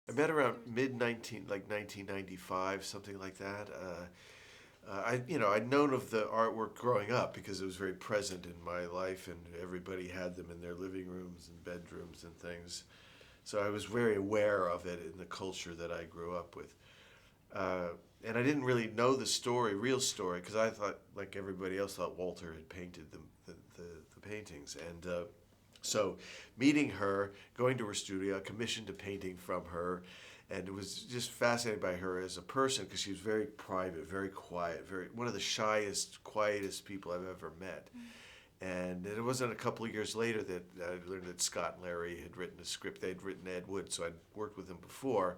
I met around like 1995, something like that. I'd known of the artwork growing up because it was very present in my life, and everybody had them in their living rooms and bedrooms and things. So I was very aware of it in the culture that I grew up with. Uh, and I didn't really know the story, real story, because I thought, like everybody else, thought Walter had painted the paintings. And so meeting her, going to her studio, I commissioned a painting from her, and it was just fascinated by her as a person because she was very private, very quiet, very one of the shyest, quietest people I've ever met. And it wasn't a couple of years later that I learned that Scott and Larry had written a script. They'd written Ed Wood, so I'd worked with them before.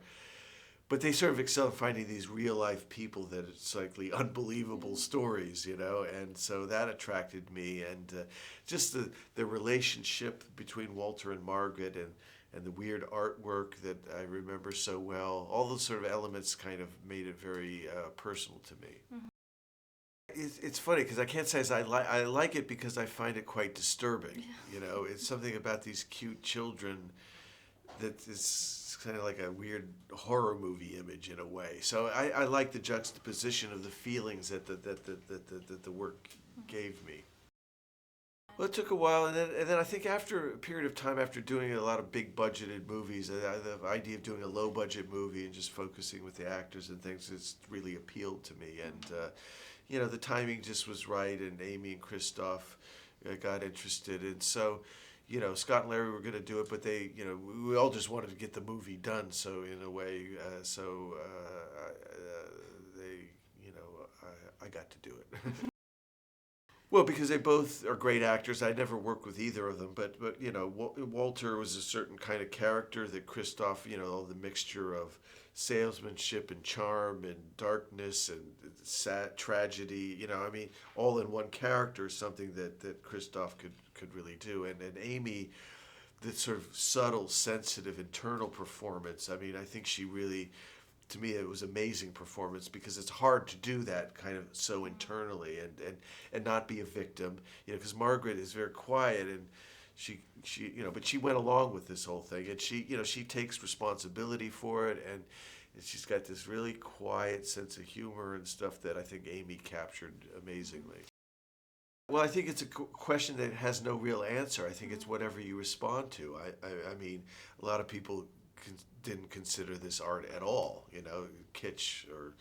But they sort of excel in finding these real life people that it's like the unbelievable stories, and so that attracted me. And just the relationship between Walter and Margaret, and the weird artwork that I remember so well, all those sort of elements kind of made it very personal to me. It's funny because I can't say I like it because I find it quite disturbing. It's something about these cute children that is kind of like a weird horror movie image in a way. So I like the juxtaposition of the feelings that the work gave me. Well, it took a while, and then I think after a period of time, after doing a lot of big budgeted movies, the idea of doing a low budget movie and just focusing with the actors and things has really appealed to me. And the timing just was right, and Amy and Christoph got interested, and so. Scott and Larry were going to do it, but we all just wanted to get the movie done. So in a way, I got to do it. Well, because they both are great actors. I never worked with either of them, but Walter was a certain kind of character that Christoph, the mixture of salesmanship and charm and darkness and sad tragedy, all in one character is something that Christoph could really do. And Amy, the sort of subtle, sensitive, internal performance, I think she really, to me, it was amazing performance because it's hard to do that kind of so internally and not be a victim, because Margaret is very quiet, and she but she went along with this whole thing, and she takes responsibility for it, and she's got this really quiet sense of humor and stuff that I think Amy captured amazingly. Well, I think it's a question that has no real answer. I think it's whatever you respond to. A lot of people didn't consider this art at all, kitsch, or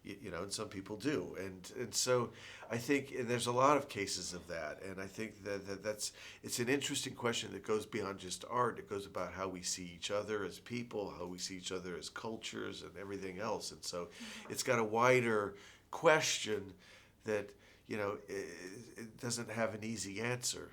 and some people do, and so I think, and there's a lot of cases of that, and I think that's it's an interesting question that goes beyond just art. It goes about how we see each other as people, how we see each other as cultures, and everything else, and so it's got a wider question that it doesn't have an easy answer.